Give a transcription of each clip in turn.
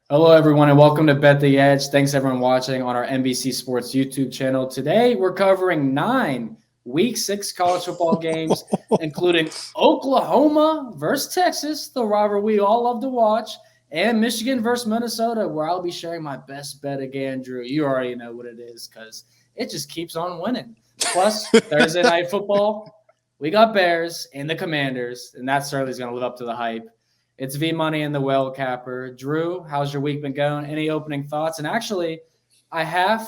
Hello, everyone, and welcome to Bet the Edge. Thanks, everyone, watching on our NBC Sports YouTube channel. Today, we're covering 9 Week 6 college football games, including Oklahoma versus Texas, the rivalry we all love to watch, and Michigan versus Minnesota, where I'll be sharing my best bet again, Drew. You already know what it is because it just keeps on winning. Plus, Thursday night football, we got Bears and the Commanders, and that certainly is going to live up to the hype. It's V Money and the Well Capper. Drew, how's your week been going? Any opening thoughts? And actually, I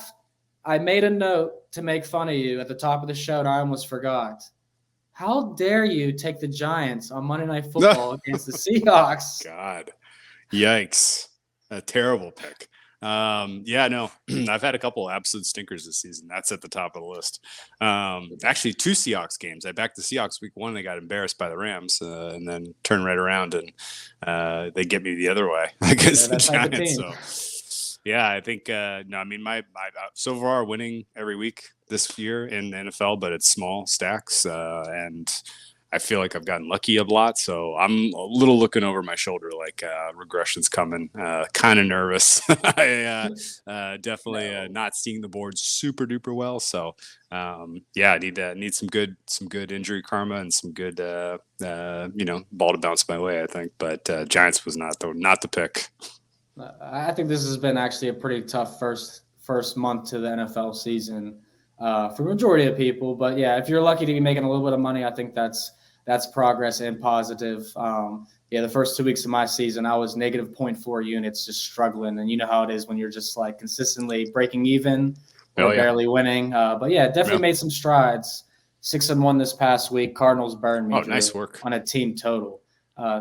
made a note to make fun of you at the top of the show, and I almost forgot. How dare you take the Giants on Monday Night Football against the Seahawks? God, yikes! A terrible pick. No, I've had a couple of absolute stinkers this season. That's at the top of the list. Actually, 2 Seahawks games. I backed the Seahawks week 1. They got embarrassed by the Rams, and then turned right around and they get me the other way against the Giants. So, yeah, I think my so far winning every week this year in the NFL, but it's small stacks, and I feel like I've gotten lucky a lot, so I'm a little looking over my shoulder, like regression's coming. Kind of nervous. I definitely not seeing the board super duper well. So I need some good injury karma and some good ball to bounce my way, I think. But Giants was not the pick. I think this has been actually a pretty tough first month to the NFL season for the majority of people. But yeah, if you're lucky to be making a little bit of money, I think that's progress and positive. The first 2 weeks of my season, I was negative 0.4 units, just struggling. And you know how it is when you're just like consistently breaking even or barely winning. Definitely made some strides. 6-1 this past week. Cardinals burned me. Oh, nice work on a team total.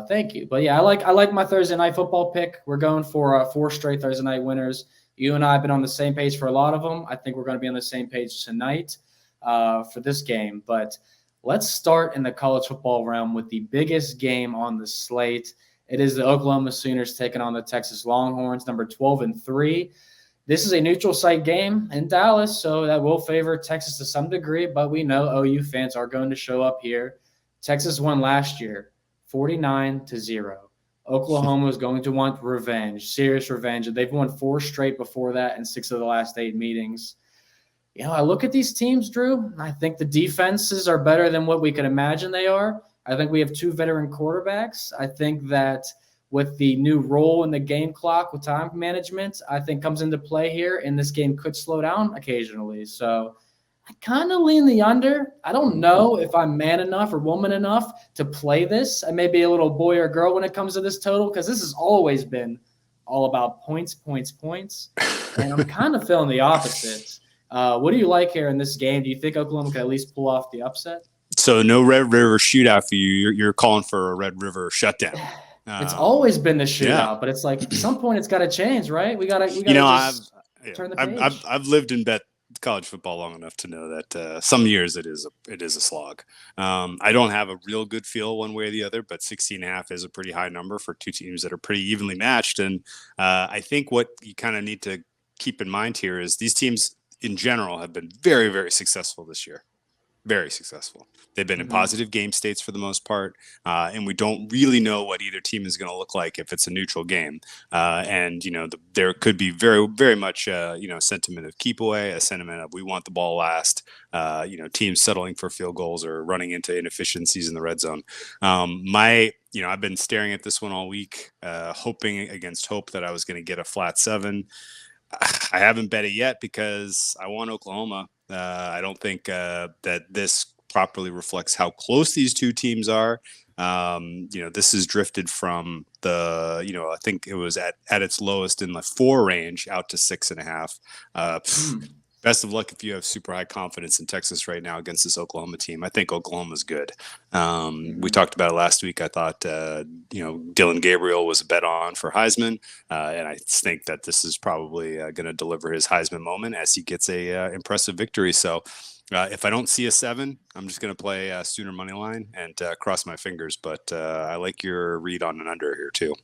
Thank you. But yeah, I like my Thursday night football pick. We're going for 4 straight Thursday night winners. You and I have been on the same page for a lot of them. I think we're going to be on the same page tonight for this game. But let's start in the college football realm with the biggest game on the slate. It is the Oklahoma Sooners taking on the Texas Longhorns, number 12 and 3. This is a neutral site game in Dallas, so that will favor Texas to some degree, but we know OU fans are going to show up here. Texas won last year, 49-0. Oklahoma is going to want revenge, serious revenge. They've won 4 straight before that in 6 of the last 8 meetings. I look at these teams, Drew. I think the defenses are better than what we could imagine they are. I think we have 2 veteran quarterbacks. I think that with the new role in the game clock with time management, I think comes into play here, and this game could slow down occasionally. So I kind of lean the under. I don't know if I'm man enough or woman enough to play this. I may be a little boy or girl when it comes to this total because this has always been all about points. And I'm kind of feeling the opposite. What do you like here in this game? Do you think Oklahoma could at least pull off the upset? So no Red River shootout for you. You're calling for a Red River shutdown. It's always been the shootout, but it's like at some point it's got to change, right? We got to turn the page. I've lived and bet college football long enough to know that some years it is a slog. I don't have a real good feel one way or the other, but 16.5 is a pretty high number for 2 teams that are pretty evenly matched. And I think what you kind of need to keep in mind here is these teams in general have been very, very successful this year. Very successful. They've been in positive game states for the most part, and we don't really know what either team is going to look like if it's a neutral game. There could be very, very much a sentiment of keep away, a sentiment of we want the ball last. Teams settling for field goals or running into inefficiencies in the red zone. I've been staring at this one all week, hoping against hope that I was going to get a flat 7. I haven't bet it yet because I want Oklahoma. I don't think that this properly reflects how close these 2 teams are. This has drifted from I think it was at its lowest in the 4 range out to 6.5. Best of luck if you have super high confidence in Texas right now against this Oklahoma team. I think Oklahoma's good. We talked about it last week. I thought, Dylan Gabriel was a bet on for Heisman. And I think that this is probably going to deliver his Heisman moment as he gets a impressive victory. So if I don't see a 7, I'm just going to play Sooner money line and cross my fingers. But I like your read on an under here too.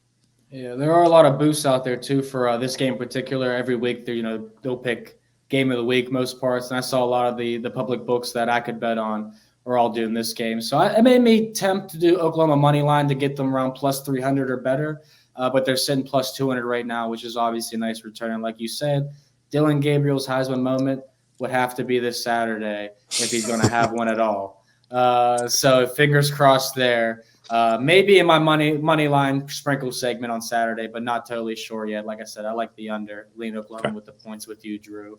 Yeah, there are a lot of boosts out there too for this game in particular. Every week, they'll pick game of the week most parts, and I saw a lot of the public books that I could bet on are all doing this game. So it made me tempt to do Oklahoma money line to get them around plus 300 or better. but they're sitting plus 200 right now, which is obviously a nice return. And like you said, Dylan Gabriel's Heisman moment would have to be this Saturday if he's going to have one at all. So fingers crossed there. Maybe in my money line sprinkle segment on Saturday, but not totally sure yet. Like I said, I like the under. Lean Oklahoma with the points with you, Drew.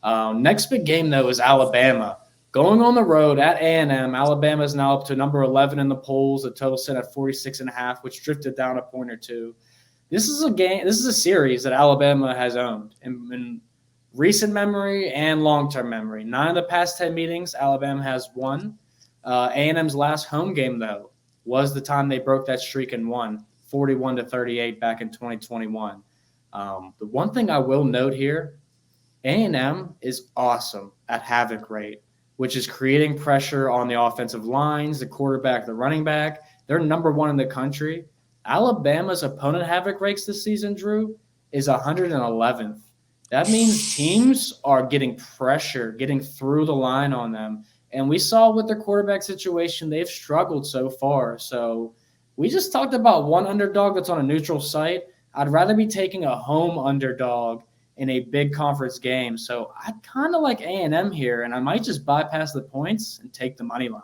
Next big game, though, is Alabama. Going on the road at A&M. Alabama is now up to number 11 in the polls. The total set at 46.5, which drifted down a point or two. This is a game. This is a series that Alabama has owned in recent memory and long-term memory. 9 of the past 10 meetings, Alabama has won. A&M's last home game, though, was the time they broke that streak and won 41-38 back in 2021. The one thing I will note here, A&M is awesome at havoc rate, which is creating pressure on the offensive lines, the quarterback, the running back. They're number 1 in the country. Alabama's opponent havoc rates this season, Drew, is 111th. That means teams are getting pressure, getting through the line on them. And we saw with their quarterback situation, they've struggled so far. So we just talked about one underdog that's on a neutral site. I'd rather be taking a home underdog in a big conference game. So I'd kind of like A&M here, and I might just bypass the points and take the money line.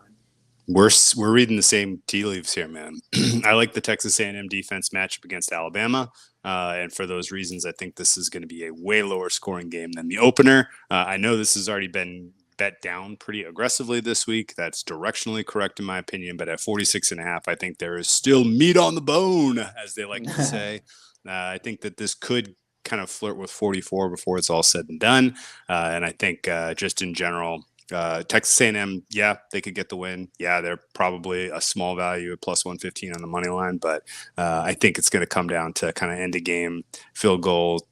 We're reading the same tea leaves here, man. I like the Texas A&M defense matchup against Alabama. And for those reasons, I think this is going to be a way lower scoring game than the opener. I know this has already been bet down pretty aggressively this week. That's directionally correct in my opinion, but at 46.5, I think there is still meat on the bone, as they like to say. I think that this could kind of flirt with 44 before it's all said and done. And I think just in general, Texas A&M, yeah, they could get the win. Yeah, they're probably a small value at plus 115 on the money line, but I think it's going to come down to kind of end of game field goal,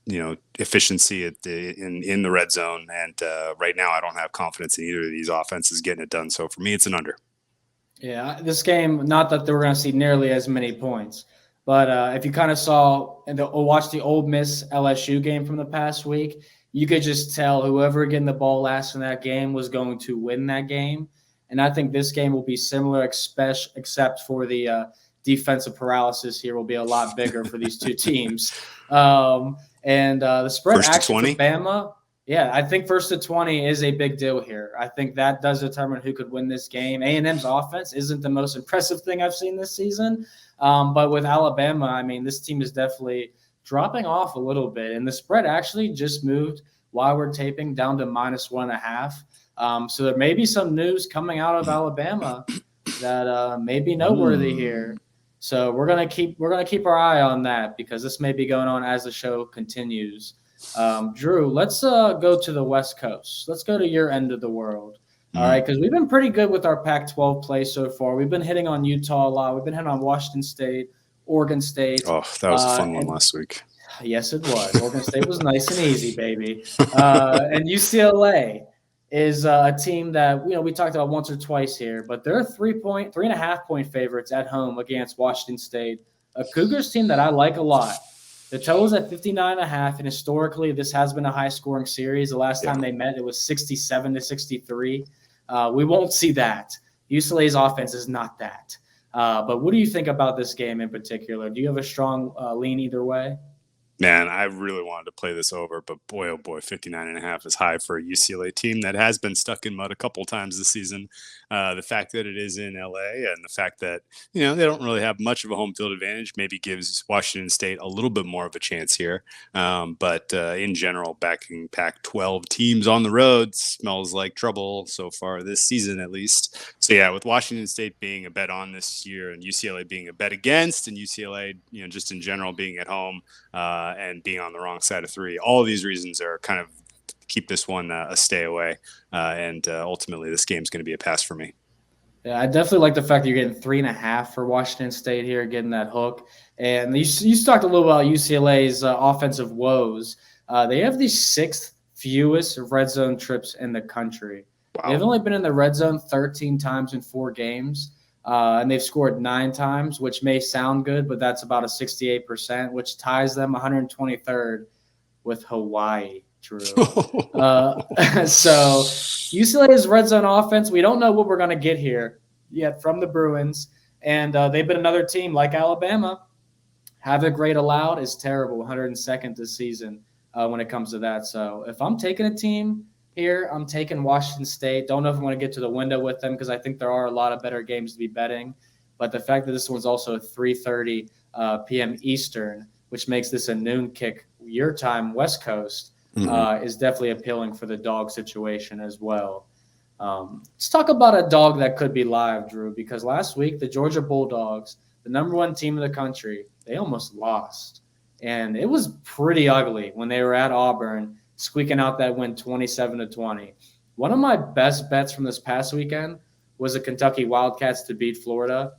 efficiency in the red zone. And right now, I don't have confidence in either of these offenses getting it done. So for me, it's an under. Yeah, this game, not that we're going to see nearly as many points, but if you kind of saw and watch the Ole Miss LSU game from the past week, you could just tell whoever getting the ball last in that game was going to win that game. And I think this game will be similar, except for the defensive paralysis here will be a lot bigger for these two teams. The spread actually for Bama, yeah, I think 1st to 20 is a big deal here. I think that does determine who could win this game. A&M's offense isn't the most impressive thing I've seen this season. But with Alabama, I mean, this team is definitely – dropping off a little bit, and the spread actually just moved while we're taping down to -1.5. So there may be some news coming out of Alabama that may be noteworthy here. So we're gonna keep our eye on that because this may be going on as the show continues. Drew, let's go to the West Coast. Let's go to your end of the world. All right, because we've been pretty good with our Pac-12 play so far. We've been hitting on Utah a lot. We've been hitting on Washington State, Oregon State. Oh, that was a fun one last week. Yes, it was. Oregon State was nice and easy, baby. And UCLA is a team that we talked about once or twice here, but they're 3.5 point favorites at home against Washington State, a Cougars team that I like a lot. The total's at 59.5, and historically this has been a high scoring series. The last time they met, it was 67-63. We won't see that. UCLA's offense is not that. But what do you think about this game in particular? Do you have a strong lean either way? Man, I really wanted to play this over, but boy, oh boy, 59.5 is high for a UCLA team that has been stuck in mud a couple times this season. The fact that it is in LA and the fact that, they don't really have much of a home field advantage maybe gives Washington State a little bit more of a chance here. But in general, backing Pac-12 teams on the road smells like trouble so far this season, at least. So yeah, with Washington State being a bet on this year and UCLA being a bet against, and UCLA, just in general being at home, and being on the wrong side of 3. All of these reasons are kind of keep this one a stay away. And ultimately, this game's going to be a pass for me. Yeah, I definitely like the fact that you're getting 3.5 for Washington State here, getting that hook. And you talked a little about UCLA's offensive woes. They have the 6th fewest red zone trips in the country. Wow. They've only been in the red zone 13 times in 4 games. And they've scored 9 times, which may sound good, but that's about a 68%, which ties them 123rd with Hawaii, Drew. So UCLA's red zone offense, we don't know what we're going to get here yet from the Bruins. And they've been another team like Alabama have a grade allowed is terrible, 102nd this season when it comes to that. So if I'm taking a team here, I'm taking Washington State. Don't know if I want to get to the window with them because I think there are a lot of better games to be betting. But the fact that this one's also 3:30 p.m. Eastern, which makes this a noon kick your time, West Coast, is definitely appealing for the dog situation as well. Let's talk about a dog that could be live, Drew, because last week the Georgia Bulldogs, the number one team in the country, they almost lost. And it was pretty ugly when they were at Auburn, squeaking out that win 27-20. One of my best bets from this past weekend was the Kentucky Wildcats to beat Florida.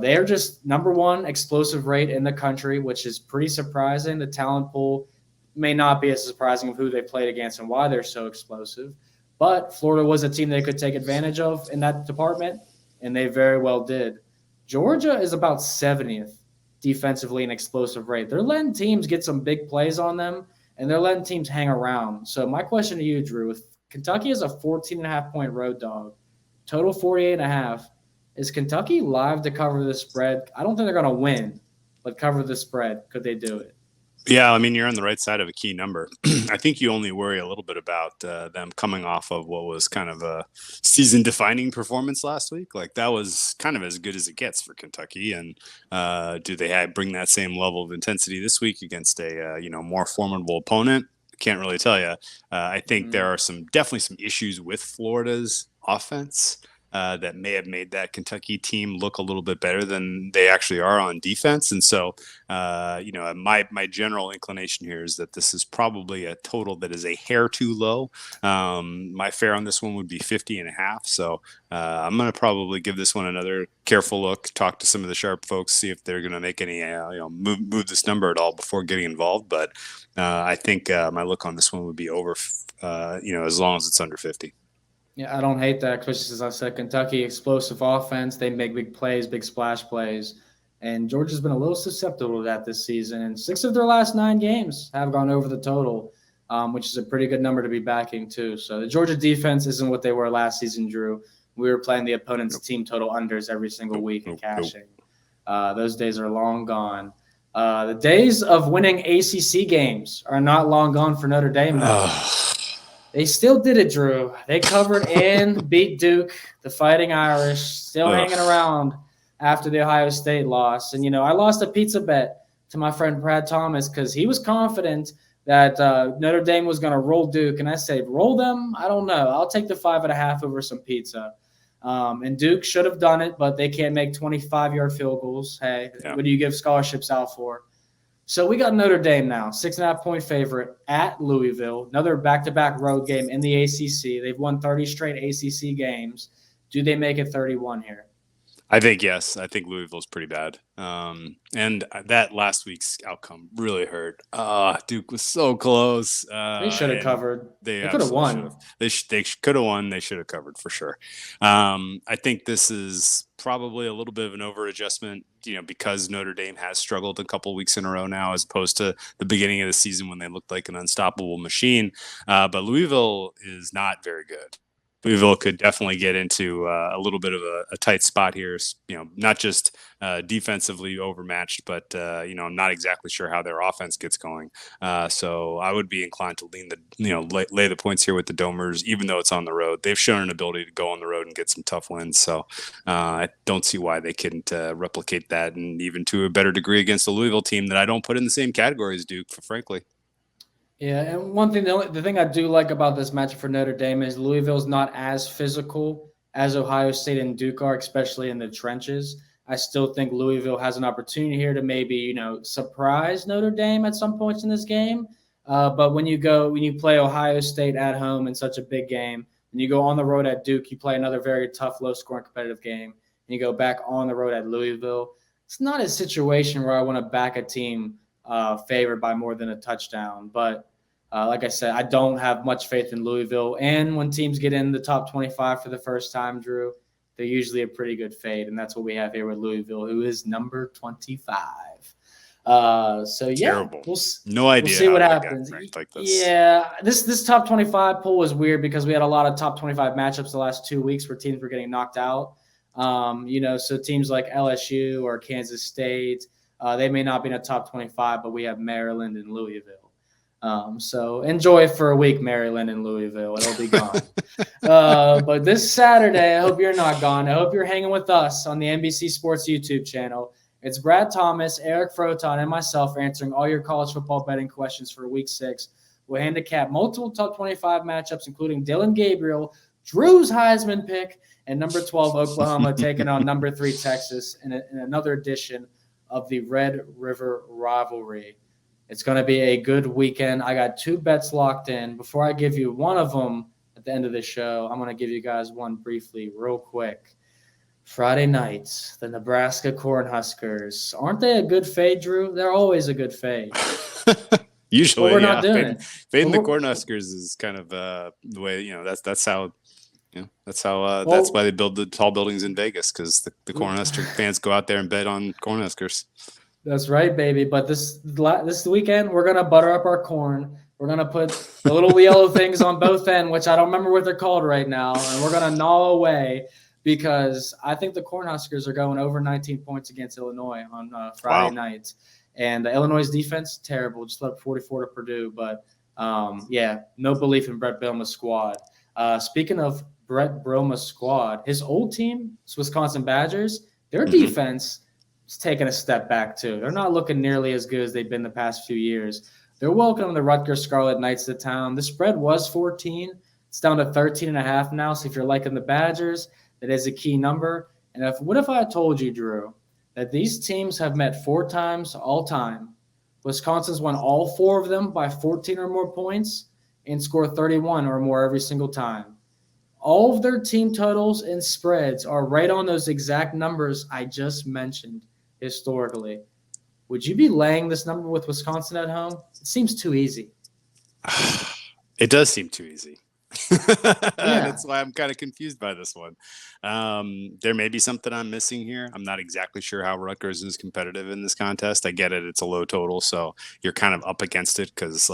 They are just number one explosive rate in the country, which is pretty surprising. The talent pool may not be as surprising of who they played against and why they're so explosive. But Florida was a team they could take advantage of in that department, and they very well did. Georgia is about 70th defensively in explosive rate. They're letting teams get some big plays on them, and they're letting teams hang around. So my question to you, Drew, if Kentucky is a 14.5-point road dog, total 48.5, is Kentucky live to cover the spread? I don't think they're going to win, but cover the spread. Could they do it? Yeah, I mean, you're on the right side of a key number. I think you only worry a little bit about them coming off of what was kind of a season-defining performance last week. Like, that was kind of as good as it gets for Kentucky. And do they bring that same level of intensity this week against a more formidable opponent? Can't really tell you. I think there are definitely some issues with Florida's offense that may have made that Kentucky team look a little bit better than they actually are on defense. And so, my general inclination here is that this is probably a total that is a hair too low. My fare on this one would be 50.5. So I'm going to probably give this one another careful look, talk to some of the sharp folks, see if they're going to make any, move this number at all before getting involved. But I think my look on this one would be over, as long as it's under 50. Yeah, I don't hate that, because as I said, Kentucky, explosive offense. They make big plays, big splash plays. And Georgia's been a little susceptible to that this season. And 6 of their last 9 games have gone over the total, which is a pretty good number to be backing too. So the Georgia defense isn't what they were last season, Drew. We were playing the opponent's team total unders every single week and cashing. Those days are long gone. The days of winning ACC games are not long gone for Notre Dame now. They still did it, Drew. They covered and beat Duke, the Fighting Irish, still hanging around after the Ohio State loss. And, I lost a pizza bet to my friend Brad Thomas because he was confident that Notre Dame was going to roll Duke. And I said, roll them? I don't know. I'll take the 5.5 over some pizza. And Duke should have done it, but they can't make 25-yard field goals. Hey, what do you give scholarships out for? So we got Notre Dame now, 6.5-point favorite at Louisville, another back-to-back road game in the ACC. They've won 30 straight ACC games. Do they make it 31 here? I think yes. I think Louisville's pretty bad. And that last week's outcome really hurt. Duke was so close. They should have covered. They could have won. They could have won. They should have covered for sure. I think this is probably a little bit of an over adjustment, because Notre Dame has struggled a couple of weeks in a row now, as opposed to the beginning of the season when they looked like an unstoppable machine. But Louisville is not very good. Louisville could definitely get into a little bit of a tight spot here, not just defensively overmatched, but, I'm not exactly sure how their offense gets going. So I would be inclined to lay the points here with the Domers, even though it's on the road. They've shown an ability to go on the road and get some tough wins. So I don't see why they couldn't replicate that, and even to a better degree against the Louisville team that I don't put in the same category as Duke, frankly. Yeah, and one thing, the thing I do like about this matchup for Notre Dame is Louisville's not as physical as Ohio State and Duke are, especially in the trenches. I still think Louisville has an opportunity here to maybe, surprise Notre Dame at some points in this game. But when you play Ohio State at home in such a big game, and you go on the road at Duke, you play another very tough, low-scoring competitive game, and you go back on the road at Louisville, it's not a situation where I want to back a team favored by more than a touchdown. But like I said, I don't have much faith in Louisville. And when teams get in the top 25 for the first time, Drew, they're usually a pretty good fade. And that's what we have here with Louisville, who is number 25. So, yeah. Terrible. No idea. We'll see what happens. Like this. Yeah, this top 25 poll was weird because we had a lot of top 25 matchups the last 2 weeks where teams were getting knocked out. So teams like LSU or Kansas State, They may not be in the top 25, but we have Maryland and Louisville. So enjoy for a week, Maryland and Louisville. It'll be gone. But this Saturday, I hope you're not gone. I hope you're hanging with us on the NBC Sports YouTube channel. It's Brad Thomas, Eric Froton, and myself answering all your college football betting questions for Week 6. We'll handicap multiple top 25 matchups, including Dylan Gabriel, Drew's Heisman pick, and number 12 Oklahoma taking on number 3 Texas in another edition of the Red River Rivalry. It's going to be a good weekend. I got 2 bets locked in. Before I give you one of them at the end of the show, I'm going to give you guys one briefly, real quick. Friday night, the Nebraska Cornhuskers. Aren't they a good fade, Drew? They're always a good fade. Usually, we're not doing it. Fading the Cornhuskers is kind of the way, that's how. That's why they build the tall buildings in Vegas, because the Cornhusker fans go out there and bet on Cornhuskers. That's right, baby. But this weekend, we're going to butter up our corn. We're going to put the little yellow things on both ends, which I don't remember what they're called right now, and we're going to gnaw away because I think the Cornhuskers are going over 19 points against Illinois on Friday night. And Illinois' defense, terrible. Just let up 44 to Purdue. But, no belief in Brett Bielema's squad. Speaking of Brett Bielema's squad, his old team, Wisconsin Badgers, their defense – is taking a step back too. They're not looking nearly as good as they've been the past few years. They're welcoming the Rutgers Scarlet Knights to town. The spread was 14. It's down to 13.5 now. So if you're liking the Badgers, that is a key number. And what if I told you, Drew, that these teams have met 4 times all time? Wisconsin's won all 4 of them by 14 or more points and scored 31 or more every single time. All of their team totals and spreads are right on those exact numbers I just mentioned. Historically, would you be laying this number with Wisconsin at home? It seems too easy. It does seem too easy. Yeah. That's why I'm kind of confused by this one. There may be something I'm missing here. I'm not exactly sure how Rutgers is competitive in this contest. I get it. It's a low total, so you're kind of up against it because,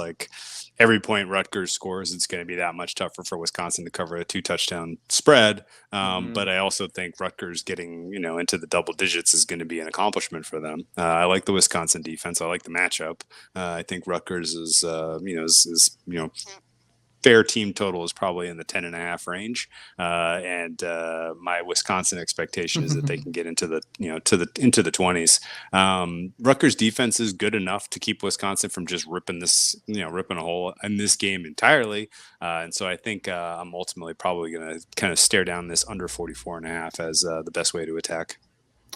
every point Rutgers scores, it's going to be that much tougher for Wisconsin to cover a 2-touchdown spread. But I also think Rutgers getting, into the double digits is going to be an accomplishment for them. I like the Wisconsin defense. I like the matchup. I think Rutgers is fair team total is probably in the 10.5 range. And my Wisconsin expectation is that they can get into the 20s. Rutgers defense is good enough to keep Wisconsin from just ripping a hole in this game entirely. And so I think I'm ultimately probably going to kind of stare down this under 44.5 as the best way to attack.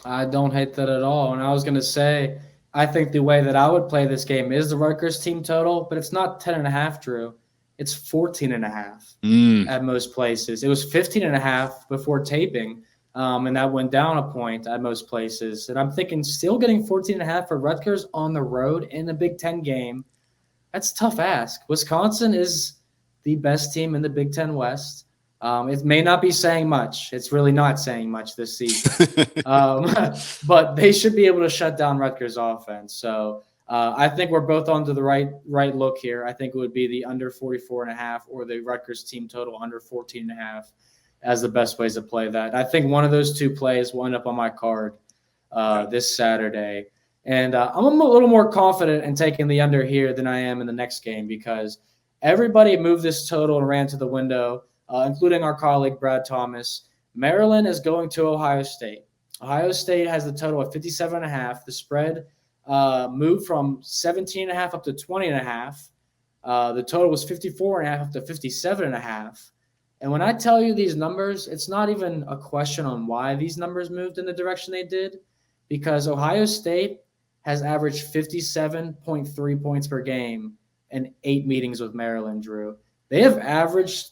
I don't hate that at all. And I was going to say, I think the way that I would play this game is the Rutgers team total, but it's not 10.5, Drew. It's 14.5 at most places. It was 15.5 before taping, and that went down a point at most places. And I'm thinking still getting 14.5 for Rutgers on the road in a Big Ten game, that's a tough ask. Wisconsin is the best team in the Big Ten West. It may not be saying much. It's really not saying much this season. But they should be able to shut down Rutgers' offense. So I think we're both onto the right look here. I think it would be the under 44.5 or the Rutgers team total under 14.5 as the best ways to play that. I think one of those 2 plays will end up on my card this Saturday. And I'm a little more confident in taking the under here than I am in the next game because everybody moved this total and ran to the window, including our colleague Brad Thomas. Maryland is going to Ohio State. Ohio State has the total of 57.5. The spread moved from 17.5 up to 20.5. The total was 54.5 up to 57.5. And when I tell you these numbers, it's not even a question on why these numbers moved in the direction they did, because Ohio State has averaged 57.3 points per game in 8 meetings with Maryland, Drew. They have averaged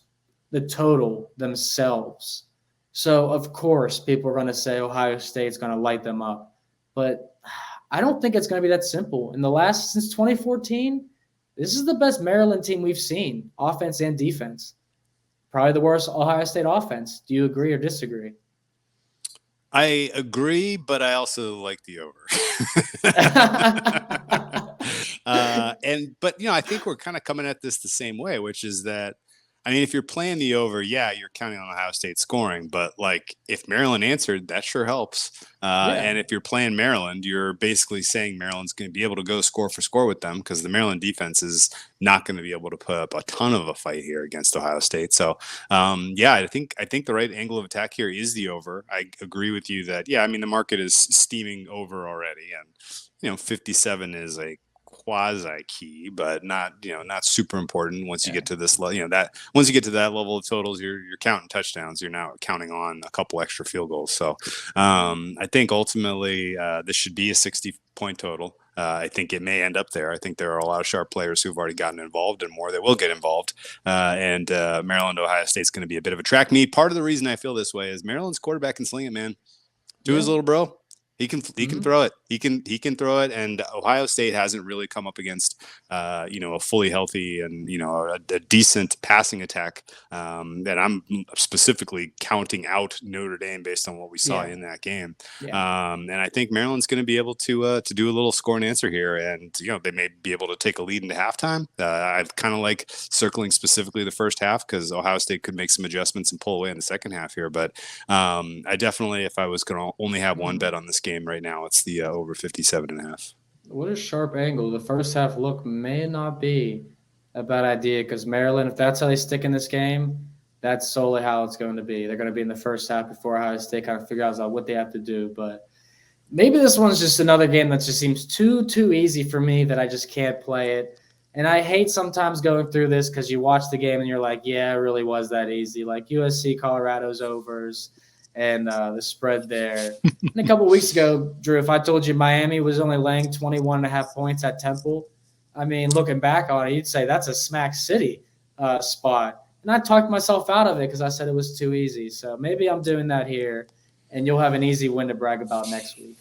the total themselves. So, of course, people are going to say Ohio State's going to light them up. But I don't think it's going to be that simple. Since 2014, this is the best Maryland team we've seen, offense and defense. Probably the worst Ohio State offense. Do you agree or disagree? I agree, but I also like the over. But I think we're kind of coming at this the same way, which is that I mean, if you're playing the over, yeah, you're counting on Ohio State scoring, but like if Maryland answered, that sure helps. Yeah. And if you're playing Maryland, you're basically saying Maryland's going to be able to go score for score with them because the Maryland defense is not going to be able to put up a ton of a fight here against Ohio State. So, yeah, I think the right angle of attack here is the over. I agree with you that, yeah, I mean, the market is steaming over already, and 57 is a quasi key, but not super important. Once you get to this level, that once you get to that level of totals, you're counting touchdowns. You're now counting on a couple extra field goals. So I think ultimately this should be a 60-point total. I think it may end up there. I think there are a lot of sharp players who've already gotten involved and more that will get involved. And Maryland, Ohio State's going to be a bit of a track meet. Part of the reason I feel this way is Maryland's quarterback can sling it, man. To his little bro. He can throw it. He can throw it. And Ohio State hasn't really come up against a fully healthy and a decent passing attack. That I'm specifically counting out Notre Dame based on what we saw in that game. And I think Maryland's going to be able to do a little score and answer here, and they may be able to take a lead into halftime. I kind of like circling specifically the first half because Ohio State could make some adjustments and pull away in the second half here. But I definitely, if I was going to only have one bet on this game right now, it's the over 57.5. What a sharp angle. The first half look may not be a bad idea because Maryland, if that's how they stick in this game, that's solely how it's going to be. They're going to be in the first half before Ohio State kind of figure out what they have to do. But maybe this one's just another game that just seems too easy for me that I just can't play it. And I hate sometimes going through this because you watch the game and you're like, yeah, it really was that easy. Like USC, Colorado's overs. And the spread there. And a couple weeks ago, Drew, if I told you Miami was only laying 21.5 points at Temple, I mean, looking back on it, you'd say that's a smack city spot. And I talked myself out of it because I said it was too easy. So maybe I'm doing that here, and you'll have an easy win to brag about next week.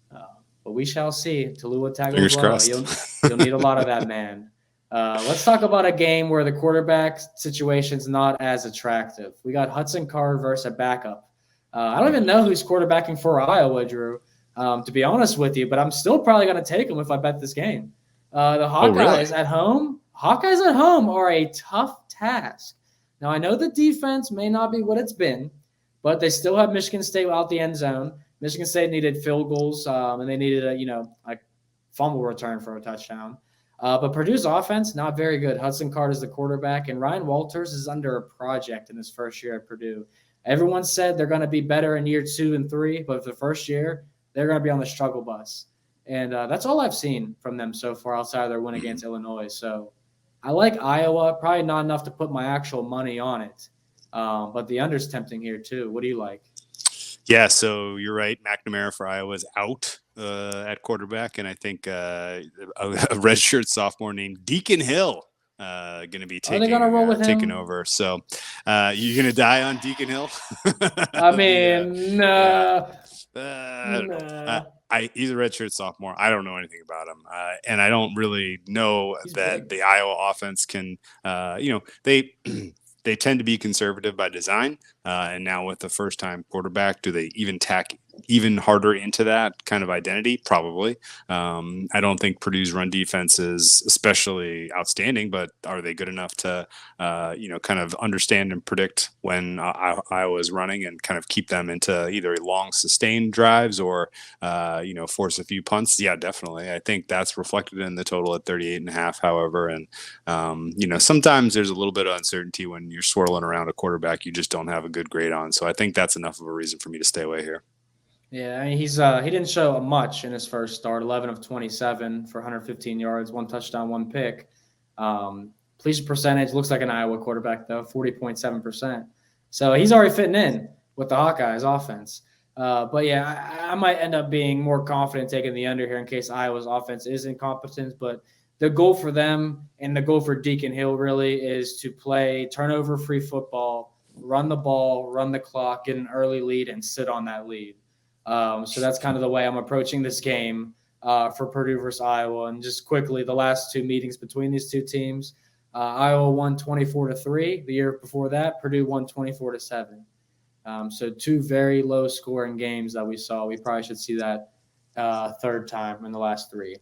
But we shall see. Talua Tagovailoa, you'll need a lot of that, man. Let's talk about a game where the quarterback situation's not as attractive. We got Hudson Card versus a backup. I don't even know who's quarterbacking for Iowa, Drew, to be honest with you, but I'm still probably going to take them if I bet this game. The Hawkeyes at home. Hawkeyes at home are a tough task. Now, I know the defense may not be what it's been, but they still have Michigan State out the end zone. Michigan State needed field goals, and they needed a fumble return for a touchdown. But Purdue's offense, not very good. Hudson Card is the quarterback, and Ryan Walters is under a project in his first year at Purdue. Everyone said they're going to be better in year 2 and 3, but for the first year, they're going to be on the struggle bus. And that's all I've seen from them so far outside of their win against Illinois. So I like Iowa, probably not enough to put my actual money on it. But the under's tempting here too. What do you like? Yeah, so you're right. McNamara for Iowa is out at quarterback, and I think a redshirt sophomore named Deacon Hill going to be taking over. So you're going to die on Deacon Hill? I mean, no. I don't know. He's a redshirt sophomore. I don't know anything about him, and I don't really know that the Iowa offense can. They tend to be conservative by design, and now with the first-time quarterback, do they even tack even harder into that kind of identity? Probably. I don't think Purdue's run defense is especially outstanding, but are they good enough to, kind of understand and predict when Iowa is running and kind of keep them into either long sustained drives or, force a few punts? Yeah, definitely. I think that's reflected in the total at 38.5. However, and sometimes there's a little bit of uncertainty when you're swirling around a quarterback you just don't have a good grade on. So I think that's enough of a reason for me to stay away here. Yeah, I mean, he didn't show much in his first start. 11 of 27 for 115 yards, 1 touchdown, 1 pick. Completion percentage looks like an Iowa quarterback though, 40.7%. So he's already fitting in with the Hawkeyes offense. But yeah, I might end up being more confident taking the under here in case Iowa's offense is incompetent. But the goal for them and the goal for Deacon Hill really is to play turnover-free football, run the ball, run the clock, get an early lead, and sit on that lead. So that's kind of the way I'm approaching this game for Purdue versus Iowa. And just quickly, the last 2 meetings between these 2 teams, Iowa won 24-3. The year before that, Purdue won 24-7. So 2 very low-scoring games that we saw. We probably should see that third time in the last 3.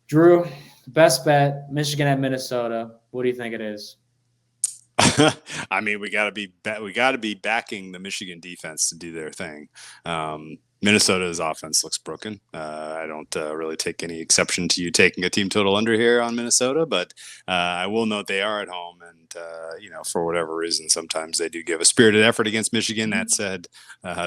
Drew, best bet, Michigan at Minnesota. What do you think it is? I mean, we got to be backing the Michigan defense to do their thing. Minnesota's offense looks broken. I don't really take any exception to you taking a team total under here on Minnesota, but I will note they are at home, and for whatever reason, sometimes they do give a spirited effort against Michigan. That said,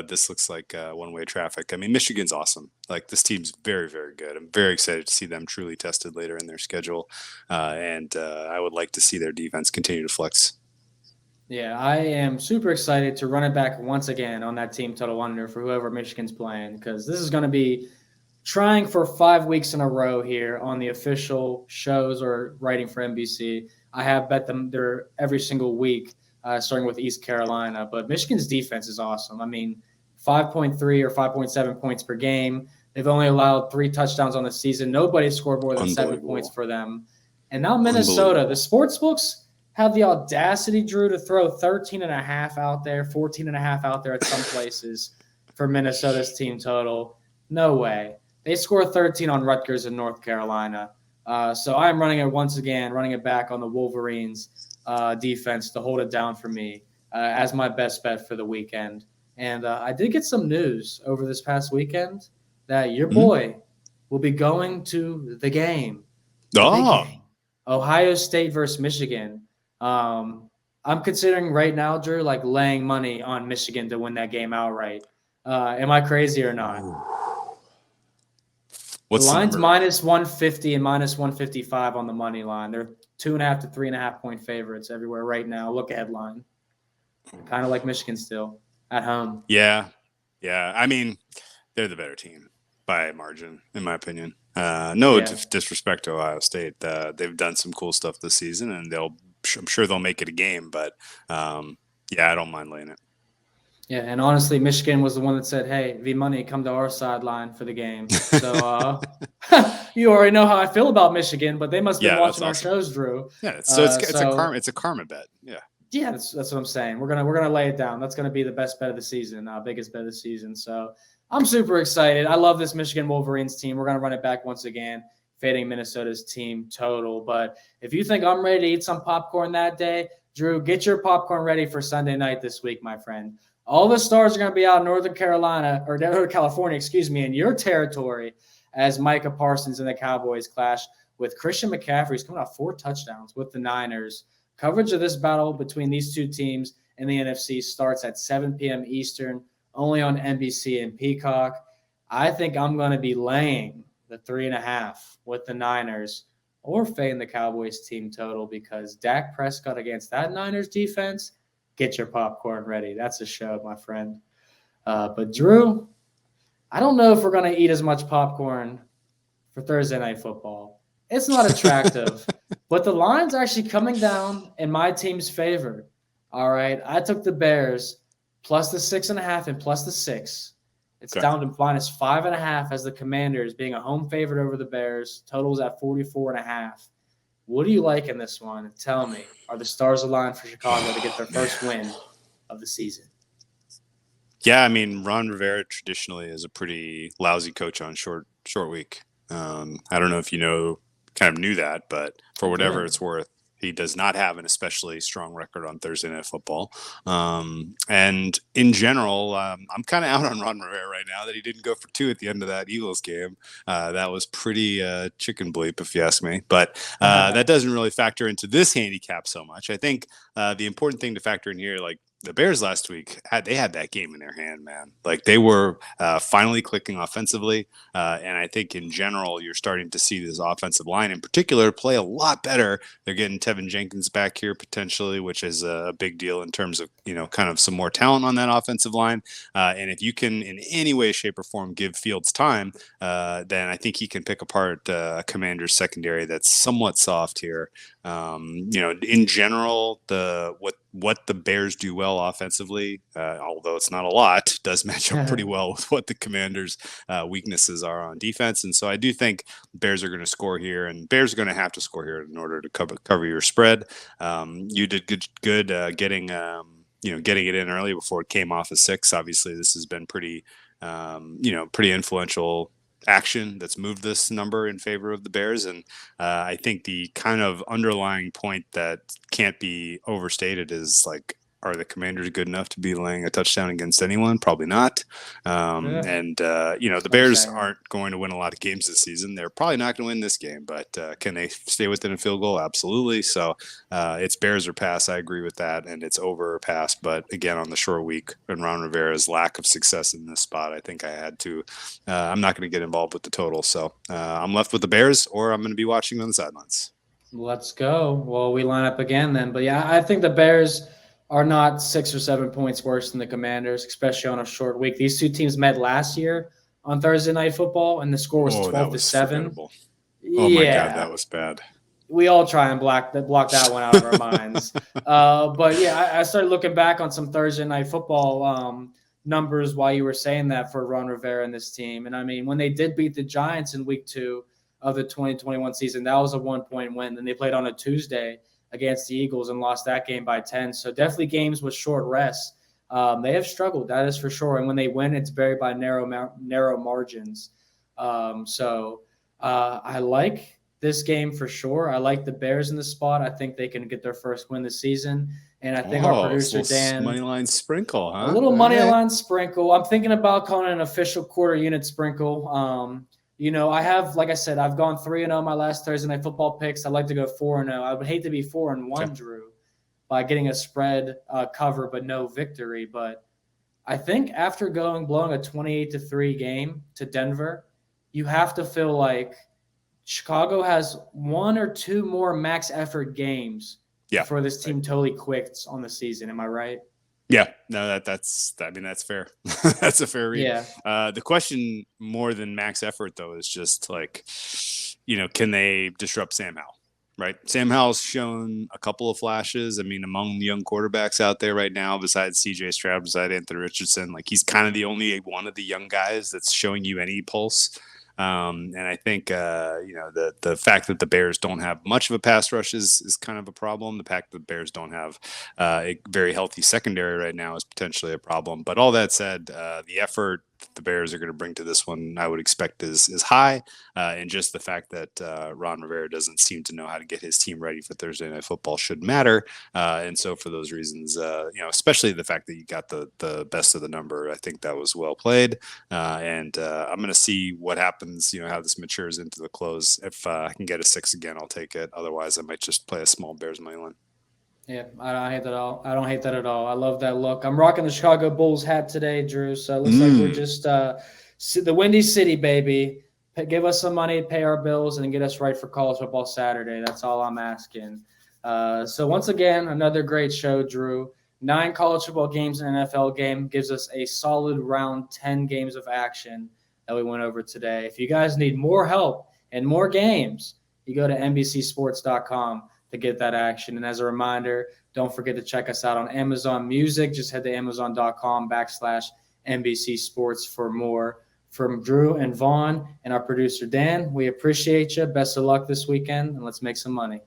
this looks like one-way traffic. I mean, Michigan's awesome. Like, this team's very, very good. I'm very excited to see them truly tested later in their schedule, and I would like to see their defense continue to flex. Yeah, I am super excited to run it back once again on that team total under for whoever Michigan's playing, because this is going to be trying for 5 weeks in a row here on the official shows or writing for NBC. I have bet them there every single week, starting with East Carolina. But Michigan's defense is awesome. I mean, 5.3 or 5.7 points per game. They've only allowed 3 touchdowns on the season. Nobody scored more than 7 points for them. And now Minnesota, the sports books have the audacity, Drew, to throw 13.5 out there, 14.5 out there at some places for Minnesota's team total. No way. They score 13 on Rutgers in North Carolina. So I'm running it once again, running it back on the Wolverines defense to hold it down for me as my best bet for the weekend. And I did get some news over this past weekend that your boy will be going to the game. Ohio State versus Michigan. I'm considering right now, Drew, like laying money on Michigan to win that game outright. Am I crazy or not? The line's minus 150 and minus 155 on the money line. They're 2.5 to 3.5 point favorites everywhere right now. Lookahead line. Kind of like Michigan still at home. Yeah. I mean, they're the better team by a margin, in my opinion. Disrespect to Ohio State. They've done some cool stuff this season, and I'm sure they'll make it a game, but I don't mind laying it. Yeah, and honestly, Michigan was the one that said, "Hey, V-Money, come to our sideline for the game." So you already know how I feel about Michigan, but they must have been watching our shows, Drew. Yeah, it's a karma bet. Yeah, that's what I'm saying. We're gonna lay it down. That's gonna be the best bet of the season, biggest bet of the season. So I'm super excited. I love this Michigan Wolverines team. We're gonna run it back once again, fading Minnesota's team total. But if you think I'm ready to eat some popcorn that day, Drew, get your popcorn ready for Sunday night this week, my friend. All the stars are going to be out in Northern California, in your territory, as Micah Parsons and the Cowboys clash with Christian McCaffrey. He's coming off 4 touchdowns with the Niners. Coverage of this battle between these two teams in the NFC starts at 7 p.m. Eastern, only on NBC and Peacock. I think I'm going to be laying the 3.5 with the Niners or fading the Cowboys team total, because Dak Prescott against that Niners defense, get your popcorn ready. That's a show, my friend. But Drew, I don't know if we're going to eat as much popcorn for Thursday Night Football. It's not attractive, but the line's actually coming down in my team's favor. All right, I took the Bears plus the 6.5 and plus the 6. It's down to minus 5.5 as the Commanders being a home favorite over the Bears. Total's at 44.5. What do you like in this one? Tell me, are the stars aligned for Chicago to get their first win of the season? Yeah, I mean, Ron Rivera traditionally is a pretty lousy coach on short week. I don't know if kind of knew that, but for whatever it's worth, he does not have an especially strong record on Thursday Night Football. And in general, I'm kind of out on Ron Rivera right now that he didn't go for 2 at the end of that Eagles game. That was pretty chicken bleep, if you ask me. But that doesn't really factor into this handicap so much. I think the important thing to factor in here, like the Bears last week, they had that game in their hand, man. Like, they were finally clicking offensively. And I think in general, you're starting to see this offensive line in particular play a lot better. They're getting Tevin Jenkins back here potentially, which is a big deal in terms of, kind of some more talent on that offensive line. And if you can in any way, shape, or form give Fields time, then I think he can pick apart a Commander's secondary that's somewhat soft here. In general, what the Bears do well offensively, although it's not a lot, does match up pretty well with what the Commanders' weaknesses are on defense. And so I do think Bears are going to score here, and Bears are going to have to score here in order to cover your spread. You did good getting it in early before it came off a 6. Obviously, this has been pretty influential action that's moved this number in favor of the Bears. And I think the kind of underlying point that can't be overstated is like, are the Commanders good enough to be laying a touchdown against anyone? Probably not. And the Bears aren't going to win a lot of games this season. They're probably not going to win this game, but can they stay within a field goal? Absolutely. So it's Bears or pass. I agree with that. And it's over or pass. But again, on the short week and Ron Rivera's lack of success in this spot, I think I had to. I'm not going to get involved with the total. So I'm left with the Bears, or I'm going to be watching on the sidelines. Let's go. Well, we line up again then. But yeah, I think the Bears are not 6 or 7 points worse than the Commanders, especially on a short week. These two teams met last year on Thursday Night Football, and the score was 12-7. Oh my God, that was bad. We all try and block that one out of our minds. But yeah, I started looking back on some Thursday Night Football numbers while you were saying that for Ron Rivera and this team. And I mean, when they did beat the Giants in week 2 of the 2021 season, that was a 1-point win. Then they played on a Tuesday against the Eagles and lost that game by 10. So definitely games with short rests. They have struggled, that is for sure. And when they win, it's very by narrow margins. I like this game for sure. I like the Bears in the spot. I think they can get their first win this season. And I think our producer, Dan. Money line sprinkle, huh? A little money line sprinkle. I'm thinking about calling it an official quarter unit sprinkle. I have, like I said, I've gone 3-0 my last Thursday Night Football picks. I'd like to go 4-0. I would hate to be 4-1, Drew, by getting a spread cover but no victory. But I think after blowing a 28-3 game to Denver, you have to feel like Chicago has 1 or 2 more max effort games for this team totally quits on the season. Am I right? Yeah, no, that's fair. That's a fair read. Yeah. The question more than max effort though is just like, can they disrupt Sam Howell? Right. Sam Howell's shown a couple of flashes. I mean, among the young quarterbacks out there right now, besides CJ Stroud, besides Anthony Richardson, like he's kind of the only one of the young guys that's showing you any pulse. And I think, the fact that the Bears don't have much of a pass rush is kind of a problem. The fact that the Bears don't have a very healthy secondary right now is potentially a problem. But all that said, the effort the Bears are going to bring to this one, I would expect is high. And just the fact that Ron Rivera doesn't seem to know how to get his team ready for Thursday Night Football should matter. And so for those reasons, especially the fact that you got the best of the number, I think that was well played. And I'm going to see what happens, how this matures into the close. If I can get a 6 again, I'll take it. Otherwise, I might just play a small Bears money line. Yeah, I don't hate that at all. I don't hate that at all. I love that look. I'm rocking the Chicago Bulls hat today, Drew. So it looks like we're just the Windy City, baby. Give us some money, pay our bills, and get us right for college football Saturday. That's all I'm asking. So once again, another great show, Drew. 9 college football games and an NFL game gives us a solid round 10 games of action that we went over today. If you guys need more help and more games, you go to NBCSports.com. to get that action. And as a reminder, don't forget to check us out on Amazon Music. Just head to Amazon.com/NBC Sports for more. From Drew and Vaughn and our producer, Dan, we appreciate you. Best of luck this weekend, and let's make some money.